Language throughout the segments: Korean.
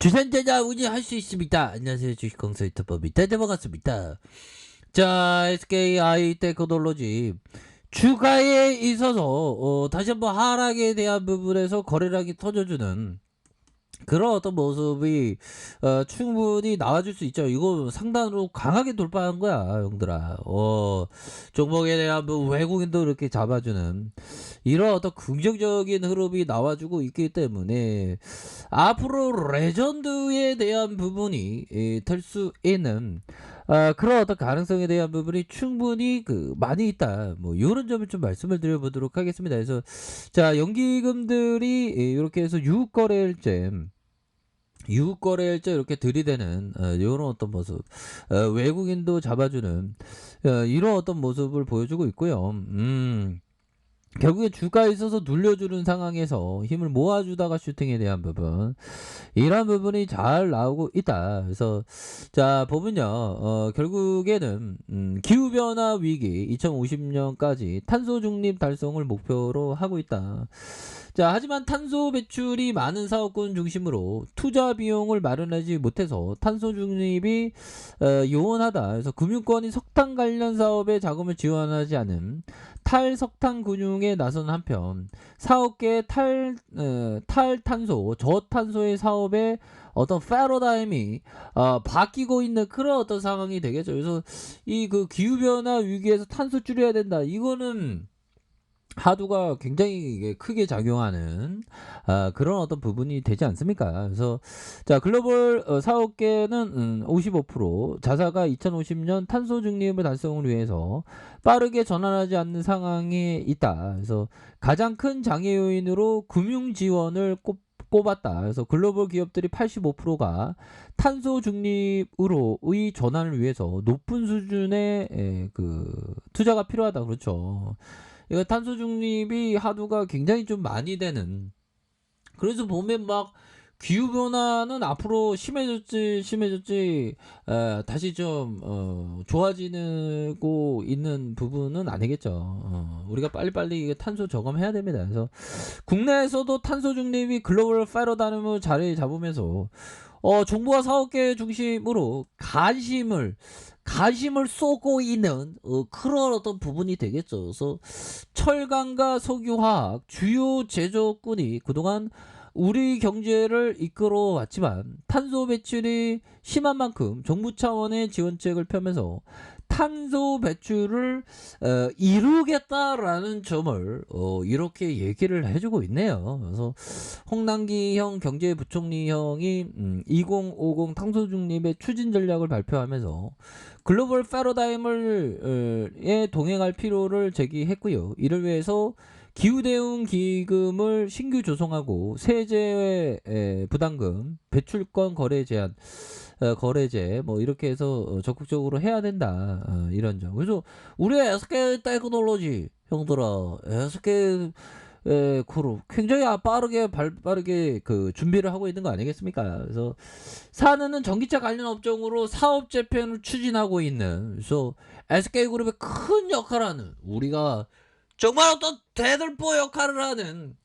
주산자자 운이할 수 있습니다. 안녕하세요. 주식공사 유튜버입니다. 네, 반갑습니다. 자, SKI 테크놀로지 주가에 있어서 다시 한번 하락에 대한 부분에서 거래량이 터져주는 그런 어떤 모습이 충분히 나와줄 수 있죠. 이거 상단으로 강하게 돌파한 거야, 형들아. 종목에 대한 뭐 외국인도 이렇게 잡아주는 이런 어떤 긍정적인 흐름이 나와주고 있기 때문에 앞으로 레전드에 대한 부분이 될 수 있는 그런 어떤 가능성에 대한 부분이 충분히 많이 있다. 뭐 이런 점을 좀 말씀을 드려보도록 하겠습니다. 그래서 자, 연기금들이 이렇게 해서 유거래일제 이렇게 들이대는 이런 어떤 모습, 외국인도 잡아주는 이런 어떤 모습을 보여주고 있고요. 결국에 주가에 있어서 눌려주는 상황에서 힘을 모아주다가 슈팅에 대한 부분, 이런 부분이 잘 나오고 있다. 그래서 자, 보면요, 결국에는 기후변화 위기 2050년까지 탄소 중립 달성을 목표로 하고 있다. 자, 하지만 탄소 배출이 많은 사업군 중심으로 투자 비용을 마련하지 못해서 탄소 중립이 요원하다. 그래서 금융권이 석탄 관련 사업에 자금을 지원하지 않은 탈석탄 금융에 나선 한편 사업계의 탈탄소 저탄소의 사업에 어떤 패러다임이 바뀌고 있는 그런 어떤 상황이 되겠죠. 그래서 이 기후변화 위기에서 탄소 줄여야 된다. 이거는 하두가 굉장히 이게 크게 작용하는 그런 어떤 부분이 되지 않습니까? 그래서 자, 글로벌 사업계는 55%, 자사가 2050년 탄소 중립을 달성을 위해서 빠르게 전환하지 않는 상황에 있다. 그래서 가장 큰 장애 요인으로 금융 지원을 꼽았다. 그래서 글로벌 기업들이 85%가 탄소 중립으로의 전환을 위해서 높은 수준의 투자가 필요하다. 그렇죠. 이거 탄소 중립이 하두가 굉장히 좀 많이 되는, 그래서 보면 막 기후변화는 앞으로 심해졌지 다시 좀 좋아지고 있는 부분은 아니겠죠. 우리가 빨리빨리 이게 탄소 저감해야 됩니다. 그래서 국내에서도 탄소 중립이 글로벌 패러다임을 자리 잡으면서 정부와 사업계 중심으로 관심을 쏟고 있는 그런 어떤 부분이 되겠죠. 그래서 철강과 석유화학 주요 제조군이 그동안 우리 경제를 이끌어 왔지만 탄소 배출이 심한 만큼 정부 차원의 지원책을 펴면서 탄소 배출을 이루겠다라는 점을 이렇게 얘기를 해주고 있네요. 그래서 홍남기형 경제부총리형이 2050 탄소 중립의 추진 전략을 발표하면서 글로벌 패러다임을 동행할 필요를 제기했고요. 이를 위해서 기후대응 기금을 신규 조성하고 세제 부담금, 배출권 거래 제한, 거래제 뭐 이렇게 해서 적극적으로 해야 된다. 이런 점. 그래서 우리 SK 테크놀로지 형들아, SK 그룹 굉장히 빠르게 준비를 하고 있는 거 아니겠습니까? 그래서 산은은 전기차 관련 업종으로 사업 재편을 추진하고 있는, 그래서 SK그룹의 큰 역할을 하는, 우리가 정말 어떤 대들보 역할을 하는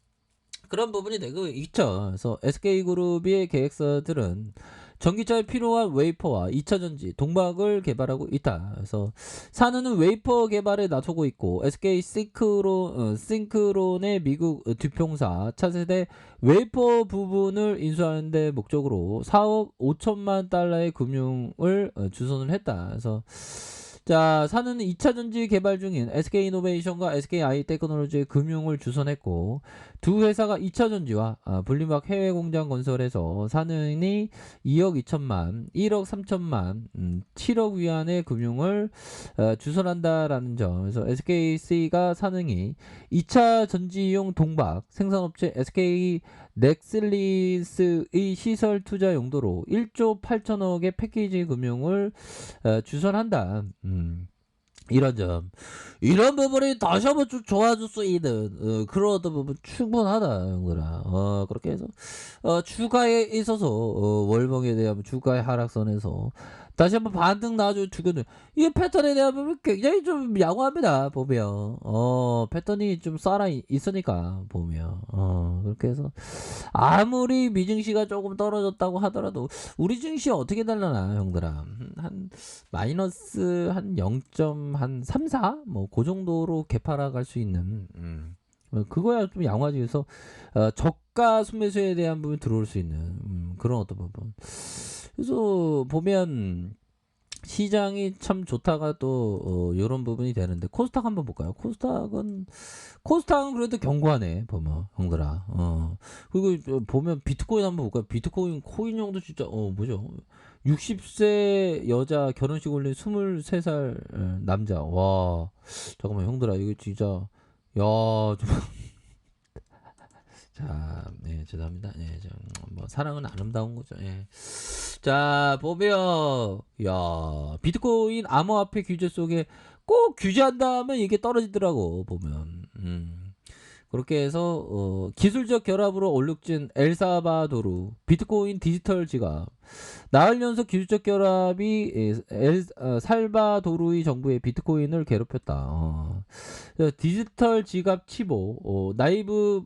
그런 부분이 되고 있죠. 그래서 SK그룹의 계획사들은 전기차에 필요한 웨이퍼와 2차전지, 동박을 개발하고 있다. 그래서 산은은 웨이퍼 개발에 나서고 있고 SK 싱크론의 미국 뒷평사 차세대 웨이퍼 부분을 인수하는 데 목적으로 4억 5천만 달러의 금융을 주선을 했다. 그래서 자, 산은 2차전지 개발 중인 SK이노베이션과 SKI 테크놀로지의 금융을 주선했고 두 회사가 2차전지와 분리막 해외 공장 건설에서 산은이 2억 2천만, 1억 3천만, 7억 위안의 금융을 주선한다라는 점. 그래서 SKC가 산은이 2차 전지용 동박 생산업체 SK 넥슬리스의 시설 투자 용도로 1조 8천억의 패키지 금융을 주선한다. 이런 점, 이런 부분이 다시 한번 좀 좋아질 수 있는 그런 어떤 부분 충분하다, 형들아. 그렇게 해서 주가에 있어서 월봉에 대한 주가의 하락선에서 다시 한번 반등 나와줘 주거든. 이 패턴에 대한 부분 굉장히 좀 양호합니다. 보면 패턴이 좀 살아 있으니까 보면 그렇게 해서 아무리 미증시가 조금 떨어졌다고 하더라도 우리 증시 어떻게 달라나 형들아 한 마이너스 한 0.3, 4 뭐 그 정도로 개파라 갈 수 있는 그거야 좀 양호하지. 그래서 저가 순매수에 대한 부분 들어올 수 있는 그런 어떤 부분. 그래서 보면 시장이 참 좋다가 또 요런 부분이 되는데 코스닥 한번 볼까요? 코스닥은 그래도 견고하네 보면 형들아. 그리고 보면 비트코인 한번 볼까요? 비트코인 코인형도 진짜 뭐죠? 60세 여자 결혼식 올린 23살 남자. 와 잠깐만 형들아 이거 진짜 좀 자, 네, 죄송합니다. 네, 뭐 사랑은 아름다운 거죠. 예. 자, 보면 야, 비트코인 암호화폐 규제 속에 꼭 규제한다면 이게 떨어지더라고 보면. 그렇게 해서 기술적 결합으로 얼룩진 엘사바도르 비트코인 디지털 지갑 나흘 연속 기술적 결합이 살바도르의 정부의 비트코인을 괴롭혔다. 디지털 지갑 치보 나이브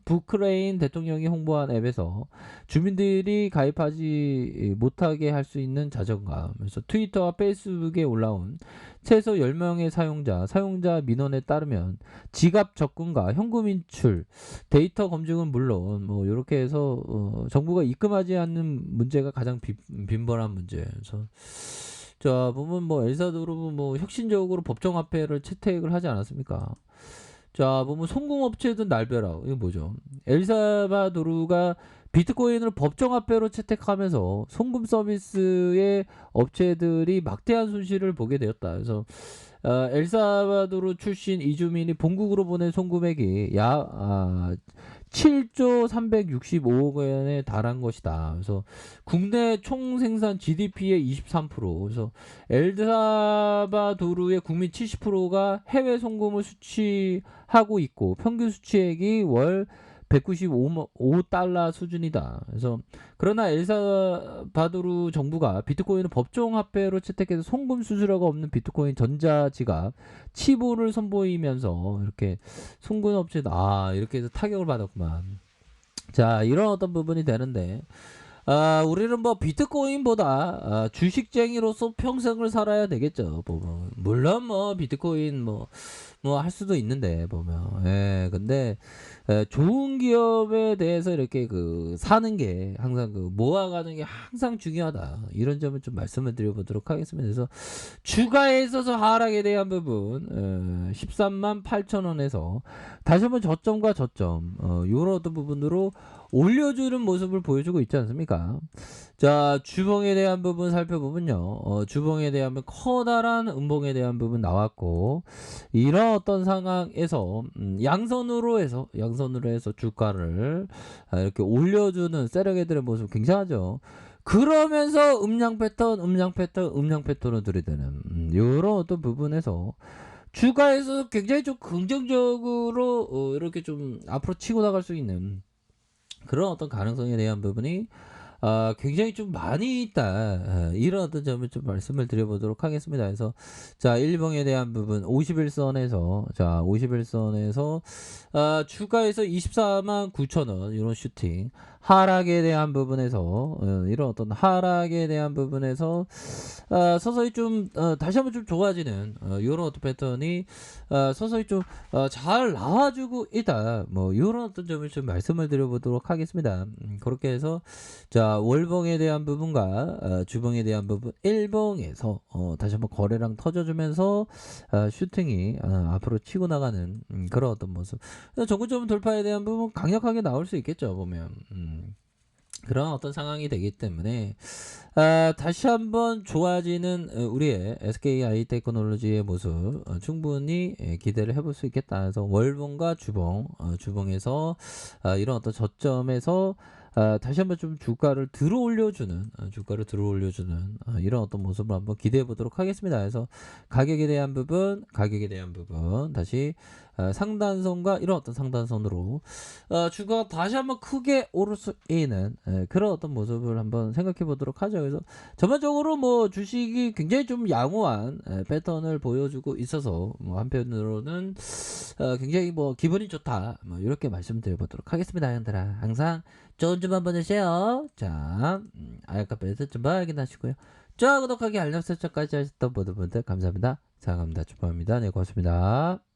부크레인 대통령이 홍보한 앱에서 주민들이 가입하지 못하게 할 수 있는 자존감. 그래서 트위터와 페이스북에 올라온 최소 10명의 사용자 민원에 따르면 지갑 접근과 현금 인출, 데이터 검증은 물론 뭐 이렇게 해서 정부가 입금하지 않는 문제가 가장 빈번한 문제. 그래서 자 보면 뭐 엘사도르 뭐 혁신적으로 법정화폐를 채택을 하지 않았습니까? 자 보면 송금업체든 날벼락 이거 뭐죠? 엘사바도르가 비트코인을 법정화폐로 채택하면서 송금 서비스의 업체들이 막대한 손실을 보게 되었다. 그래서 엘사바도르 출신 이주민이 본국으로 보낸 송금액이 약 7조 365억 원에 달한 것이다. 그래서 국내 총 생산 GDP의 23%. 그래서 엘사바도르의 국민 70%가 해외 송금을 수취하고 있고 평균 수취액이 월 195달러 수준이다. 그래서 그러나 엘사바도르 정부가 비트코인을 법정 화폐로 채택해서 송금 수수료가 없는 비트코인 전자지갑 치보를 선보이면서 이렇게 송금 업체도 이렇게 해서 타격을 받았구만. 자 이런 어떤 부분이 되는데 우리는 뭐 비트코인보다 주식쟁이로서 평생을 살아야 되겠죠. 보면 물론 뭐 비트코인 뭐 할 수도 있는데 보면 근데 좋은 기업에 대해서 이렇게 사는 게 항상 모아가는 게 항상 중요하다. 이런 점을 좀 말씀을 드려보도록 하겠습니다. 그래서 주가에 있어서 하락에 대한 부분 13만 8천 원에서 다시 한번 저점과 저점 이런 어떤 부분으로 올려주는 모습을 보여주고 있지 않습니까? 자 주봉에 대한 부분 살펴보면요 주봉에 대한 부분 커다란 음봉에 대한 부분 나왔고 이런 어떤 상황에서 양선으로 해서 주가를 이렇게 올려주는 세력애들의 모습 굉장하죠. 그러면서 음량 패턴을 들이대는 이런 어떤 부분에서 주가에서 굉장히 좀 긍정적으로 이렇게 좀 앞으로 치고 나갈 수 있는 그런 어떤 가능성에 대한 부분이 굉장히 좀 많이 있다. 이런 어떤 점을 좀 말씀을 드려보도록 하겠습니다. 그래서 자 1봉에 대한 부분 51선에서 주가에서 24만 9천 원 이런 슈팅 하락에 대한 부분에서 이런 어떤 하락에 대한 부분에서 서서히 좀 다시 한번 좀 좋아지는 이런 어떤 패턴이 서서히 좀 잘 나와주고 있다. 뭐 이런 어떤 점을 좀 말씀을 드려보도록 하겠습니다. 그렇게 해서 자 월봉에 대한 부분과 주봉에 대한 부분 1봉에서 다시 한번 거래량 터져주면서 슈팅이 앞으로 치고 나가는 그런 어떤 모습. 정구점 돌파에 대한 부분 강력하게 나올 수 있겠죠 보면. 그런 어떤 상황이 되기 때문에 다시 한번 좋아지는 우리의 SK 하이테크놀로지의 모습 충분히 기대를 해볼 수 있겠다. 그래서 월봉과 주봉에서 이런 어떤 저점에서 다시 한번 좀 주가를 들어 올려주는 이런 어떤 모습을 한번 기대해 보도록 하겠습니다. 그래서 가격에 대한 부분 다시 상단선과 이런 어떤 상단선으로 주가가 다시 한번 크게 오를 수 있는 그런 어떤 모습을 한번 생각해 보도록 하죠. 그래서 전반적으로 뭐 주식이 굉장히 좀 양호한 패턴을 보여주고 있어서 뭐 한편으로는 굉장히 뭐 기분이 좋다 뭐 이렇게 말씀드려 보도록 하겠습니다. 형들아 항상 좋은 주말 보내세요. 자 아야카페에서 주말 확인하시고요. 좋아요 구독하기 알람 설정까지 하셨던 모든 분들 감사합니다. 사랑합니다. 축복합니다. 네 고맙습니다.